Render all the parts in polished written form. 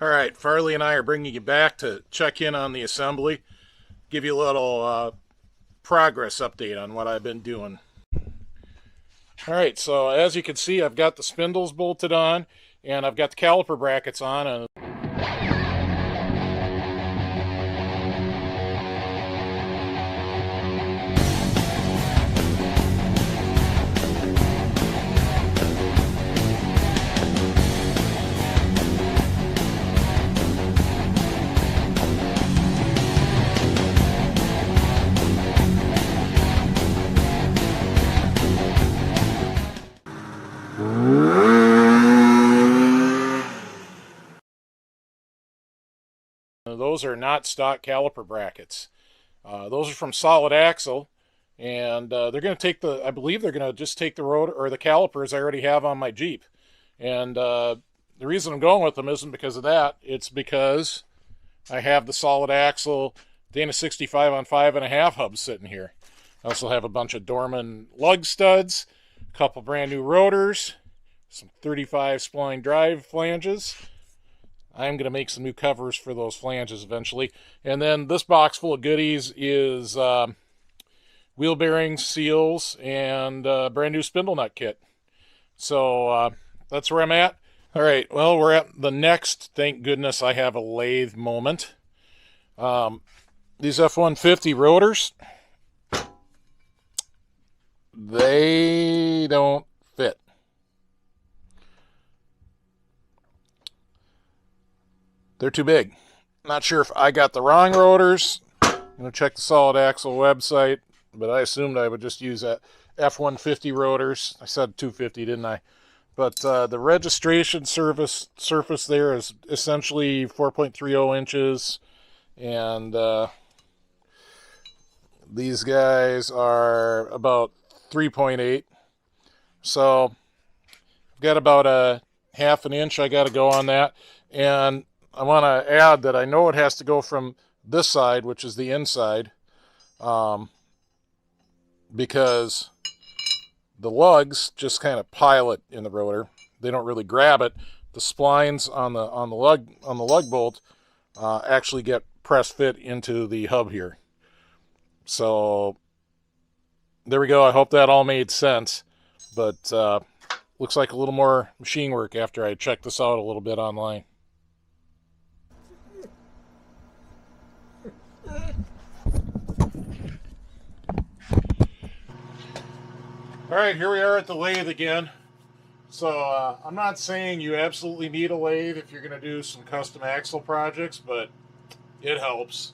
All right, Farley and I are bringing you back to check in on the assembly, give you a little progress update on what I've been doing. All right, so as you can see, I've got the spindles bolted on, and I've got the caliper brackets on, and those are not stock caliper brackets. Those are from Solid Axle, and they're going to take I believe they're going to just take the rotor or the calipers I already have on my Jeep. And the reason I'm going with them isn't because of that. It's because I have the Solid Axle Dana 65 on 5.5 hubs sitting here. I also have a bunch of Dorman lug studs, a couple brand new rotors, some 35 spline drive flanges. I'm going to make some new covers for those flanges eventually. And then this box full of goodies is wheel bearings, seals, and brand new spindle nut kit. So that's where I'm at. All right, well, we're at the next, thank goodness I have a lathe moment. These F-150 rotors, they don't fit. They're too big. Not sure if I got the wrong rotors. I'm going to check the Solid Axle website, but I assumed I would just use that F-150 rotors. I said 250, didn't I? But the registration surface there is essentially 4.30 inches, and these guys are about 3.8. So I've got about a half an inch I got to go on that. And I want to add that I know it has to go from this side, which is the inside, because the lugs just kind of pile it in the rotor. They don't really grab it. The splines on the lug bolt actually get press fit into the hub here. So there we go. I hope that all made sense. But looks like a little more machine work after I checked this out a little bit online. All right, here we are at the lathe again. So I'm not saying you absolutely need a lathe if you're going to do some custom axle projects, but it helps.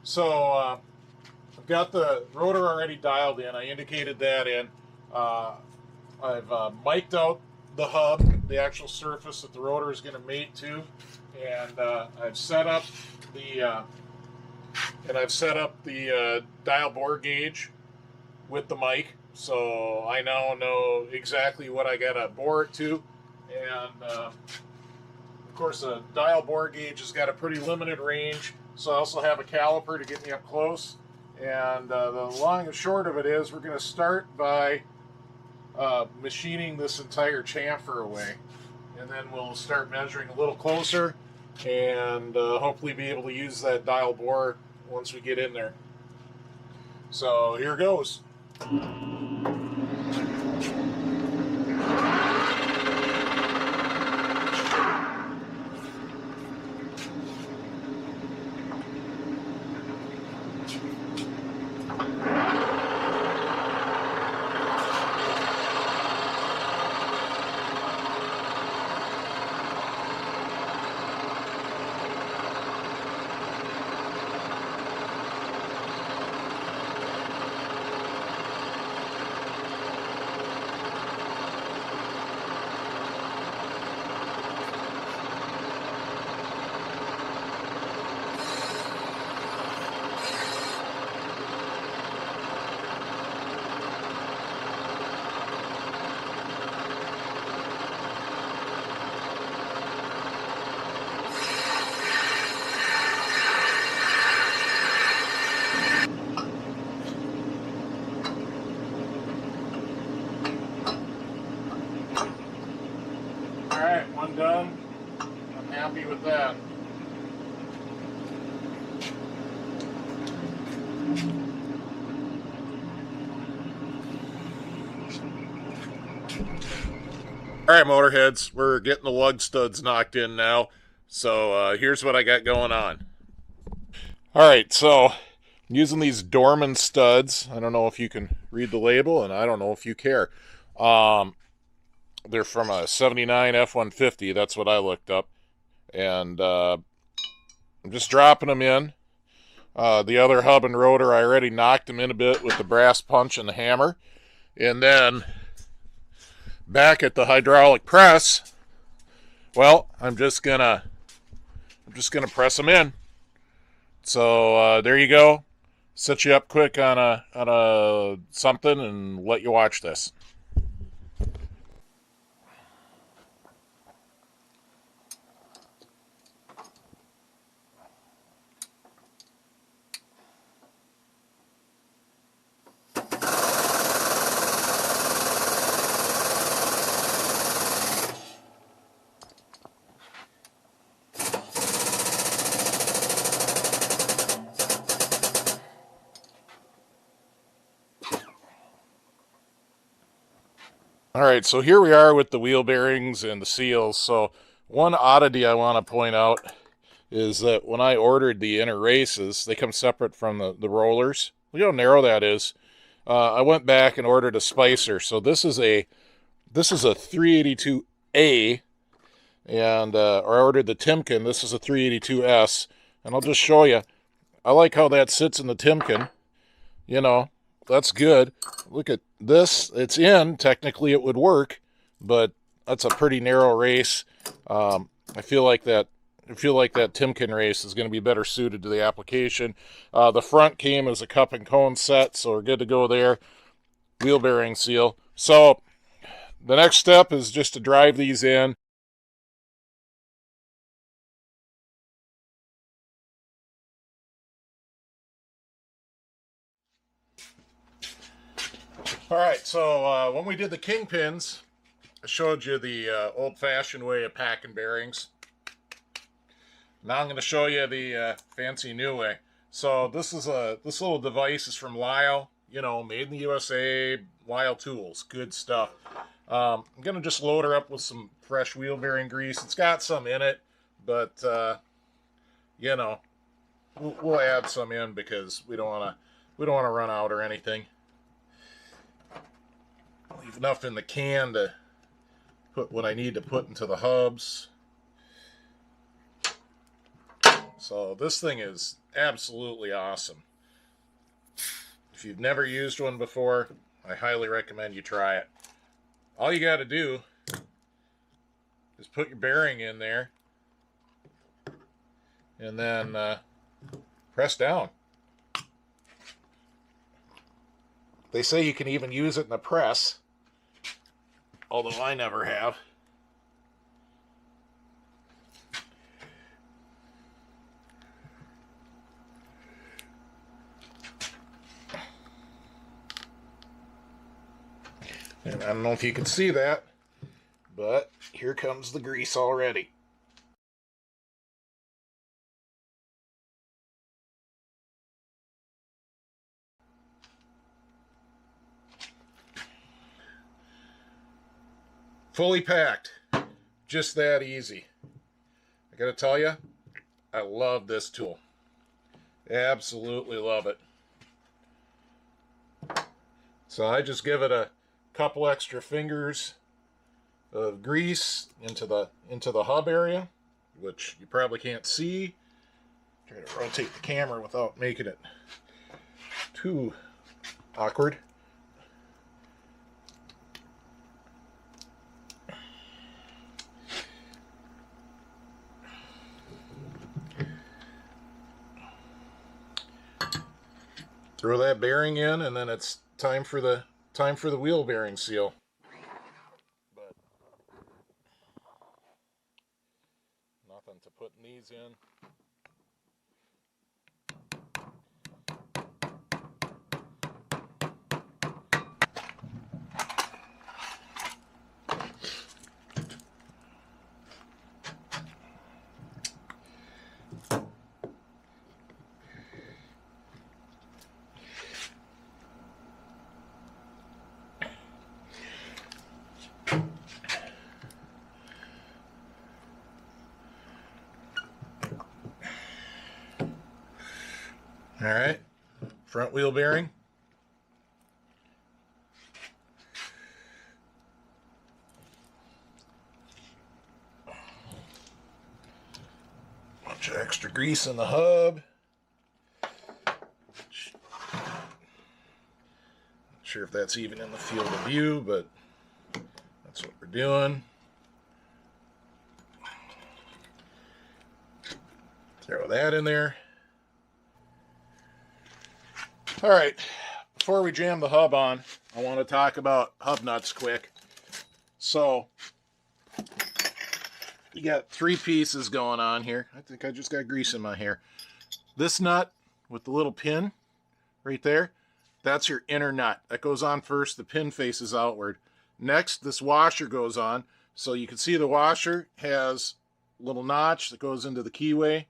So I've got the rotor already dialed in. I indicated that in. I've mic'd out the hub, the actual surface that the rotor is going to mate to, and I've set up the dial bore gauge with the mic. So I now know exactly what I gotta bore it to, and of course the dial bore gauge has got a pretty limited range, so I also have a caliper to get me up close. And the long and short of it is we're going to start by machining this entire chamfer away, and then we'll start measuring a little closer and hopefully be able to use that dial bore once we get in there. So here goes. at that. All right, motorheads, we're getting the lug studs knocked in now. So here's what I got going on. All right, so I'm using these Dorman studs. I don't know if you can read the label, and I don't know if you care. They're from a 79 F-150. That's what I looked up. And I'm just dropping them in. The other hub and rotor, I already knocked them in a bit with the brass punch and the hammer. And then back at the hydraulic press, well, I'm just gonna press them in. So there you go. Set you up quick on a something and let you watch this. All right, so here we are with the wheel bearings and the seals. So one oddity I want to point out is that when I ordered the inner races, they come separate from the rollers. Look how narrow that is. I went back and ordered a spicer. So this is a 382A, and or I ordered the Timken. This is a 382S, and I'll just show you. I like how that sits in the Timken. You know, that's good. Look at this. It's in. Technically, it would work, but that's a pretty narrow race. I feel like that Timken race is going to be better suited to the application. The front came as a cup and cone set, so we're good to go there. Wheel bearing seal. So the next step is just to drive these in. All right, so when we did the Kingpins, I showed you the old-fashioned way of packing bearings. Now I'm going to show you the fancy new way. So this little device is from Lathe, you know, made in the USA, Lathe tools, good stuff. I'm going to just load her up with some fresh wheel bearing grease. It's got some in it, but you know, we'll add some in because we don't want to run out or anything. Leave enough in the can to put what I need to put into the hubs. So this thing is absolutely awesome. If you've never used one before, I highly recommend you try it. All you got to do is put your bearing in there and then press down. They say you can even use it in a press, although I never have. And I don't know if you can see that, but here comes the grease already. Fully packed. Just that easy. I gotta tell you, I love this tool. Absolutely love it. So I just give it a couple extra fingers of grease into the hub area, which you probably can't see. Try to rotate the camera without making it too awkward. Throw that bearing in, and then it's time for the wheel bearing seal. But nothing to putting these in. All right, front wheel bearing. Bunch of extra grease in the hub. Not sure if that's even in the field of view, but that's what we're doing. Throw that in there. All right, before we jam the hub on, I want to talk about hub nuts quick. So, you got 3 pieces going on here. I think I just got grease in my hair. This nut with the little pin right there, that's your inner nut. That goes on first, the pin faces outward. Next, this washer goes on. So you can see the washer has a little notch that goes into the keyway,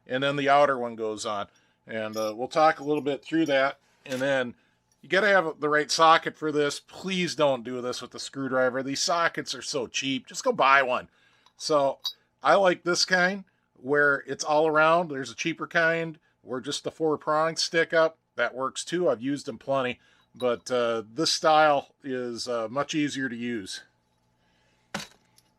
and then the outer one goes on. And we'll talk a little bit through that. And then you got to have the right socket for this. Please don't do this with the screwdriver. These sockets are so cheap. Just go buy one. So I like this kind where it's all around. There's a cheaper kind where just the 4 prongs stick up. That works too. I've used them plenty. But this style is much easier to use.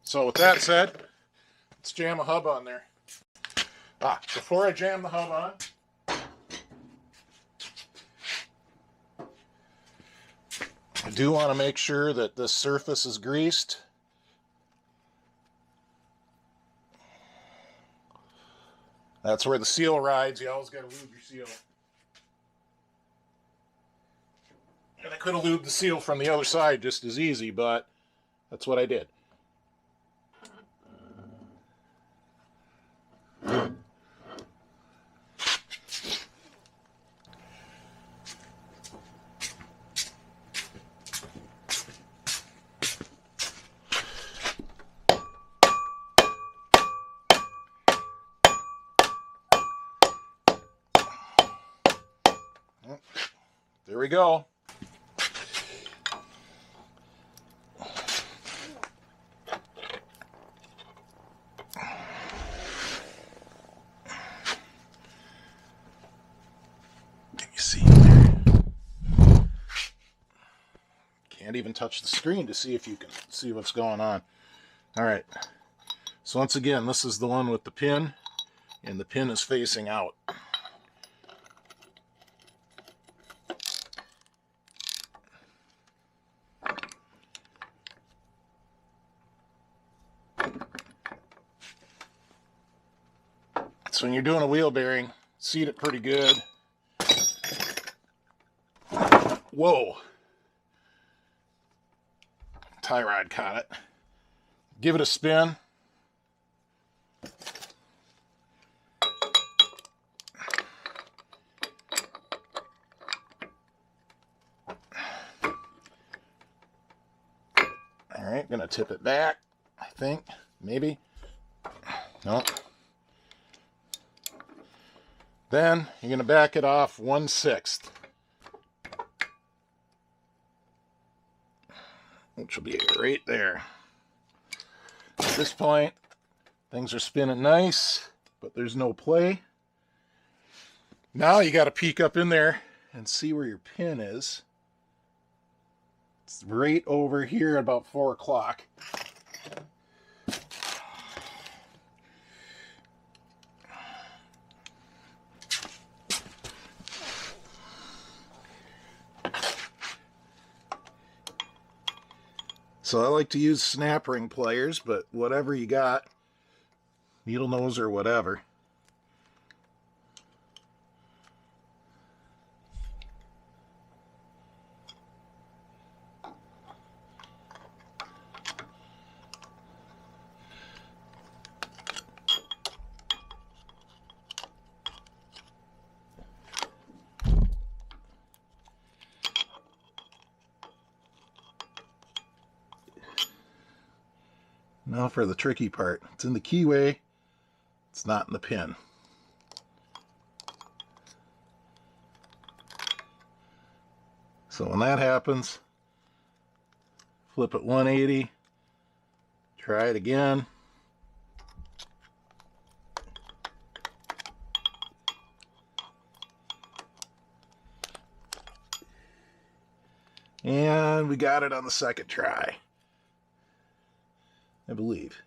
So with that said, let's jam a hub on there. Before I jam the hub on, I do want to make sure that this surface is greased. That's where the seal rides. You always got to lube your seal. And I could have lubed the seal from the other side just as easy, but that's what I did. There we go. Can you see there? Can't even touch the screen to see if you can see what's going on. All right. So once again, this is the one with the pin, and the pin is facing out. So when you're doing a wheel bearing, seat it pretty good. Whoa. Tie rod caught it. Give it a spin. All right, gonna tip it back, I think, maybe. No. Then you're going to back it off 1/6, which will be right there. At this point, things are spinning nice, but there's no play. Now you got to peek up in there and see where your pin is. It's right over here at about 4 o'clock. So I like to use snap ring pliers, but whatever you got, needle nose or whatever. Now for the tricky part. It's in the keyway, it's not in the pin. So when that happens, flip it 180, try it again. And we got it on the second try, I believe.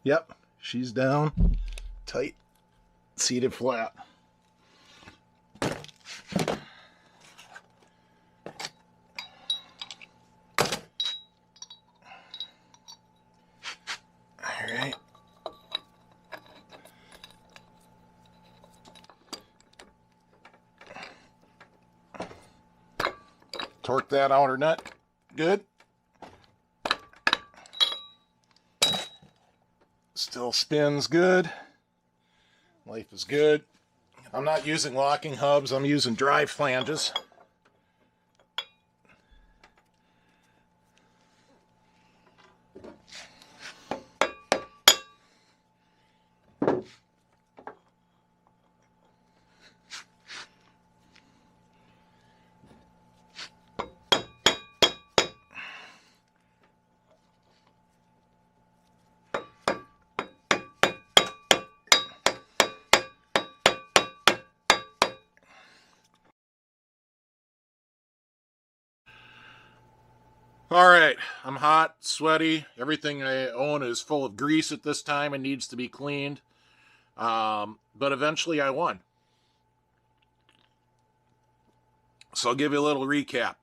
Yep, she's down, tight, seated flat. All right. Torque that outer nut. Good. Still spins good. Life is good. I'm not using locking hubs. I'm using drive flanges. All right, I'm hot, sweaty. Everything I own is full of grease at this time and needs to be cleaned. But eventually I won. So I'll give you a little recap.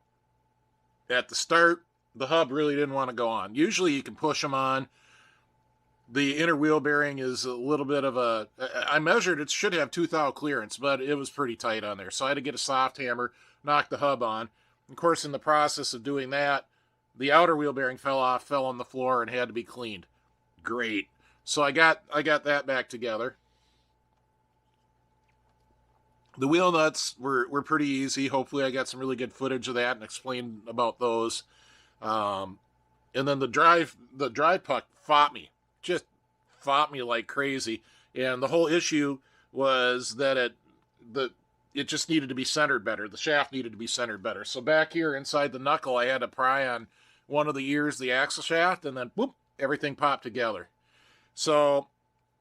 At the start, the hub really didn't want to go on. Usually you can push them on. The inner wheel bearing is a little bit of a... I measured it should have 2 thou clearance, but it was pretty tight on there. So I had to get a soft hammer, knock the hub on. Of course, in the process of doing that, the outer wheel bearing fell off, fell on the floor, and had to be cleaned. Great. So I got that back together. The wheel nuts were pretty easy. Hopefully I got some really good footage of that and explained about those. And then the drive puck fought me. Just fought me like crazy. And the whole issue was that it just needed to be centered better. The shaft needed to be centered better. So back here inside the knuckle, I had to pry on one of the ears, the axle shaft, and then whoop, everything popped together. So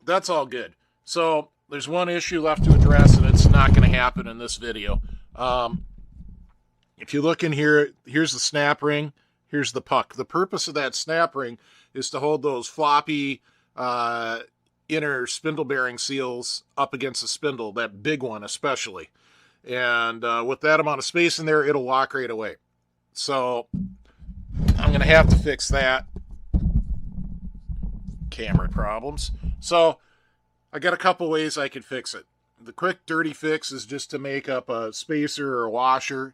that's all good. So there's one issue left to address, and it's not going to happen in this video. If you look in here, here's the snap ring, here's the puck. The purpose of that snap ring is to hold those floppy inner spindle bearing seals up against the spindle, that big one especially. And with that amount of space in there, it'll lock right away. So I'm going to have to fix that. Camera problems. So I got a couple ways I could fix it. The quick dirty fix is just to make up a spacer or a washer,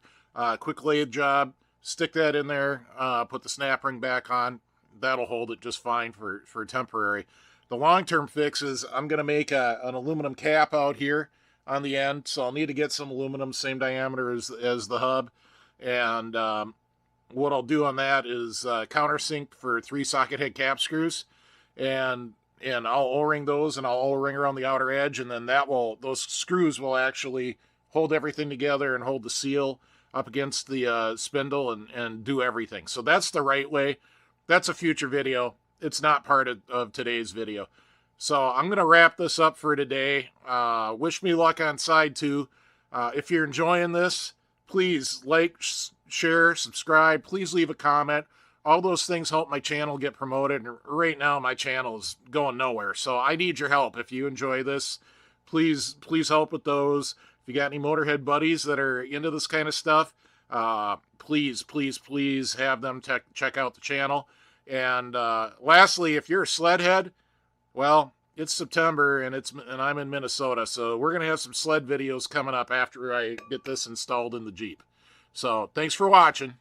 quick lathe job, stick that in there, put the snap ring back on. That'll hold it just fine for temporary. The long-term fix is I'm going to make an aluminum cap out here on the end, so I'll need to get some aluminum, same diameter as the hub. And what I'll do on that is countersink for 3 socket head cap screws, and I'll O-ring those, and I'll O-ring around the outer edge, and then those screws will actually hold everything together and hold the seal up against the spindle and do everything. So that's the right way. That's a future video. It's not part of today's video. So I'm going to wrap this up for today. Wish me luck on side 2. If you're enjoying this, please like, share, subscribe. Please leave a comment. All those things help my channel get promoted. And right now, my channel is going nowhere. So I need your help. If you enjoy this, please help with those. If you got any motorhead buddies that are into this kind of stuff, please have them check out the channel. And lastly, if you're a sled head, well, it's September and I'm in Minnesota, so we're gonna have some sled videos coming up after I get this installed in the Jeep. So thanks for watching.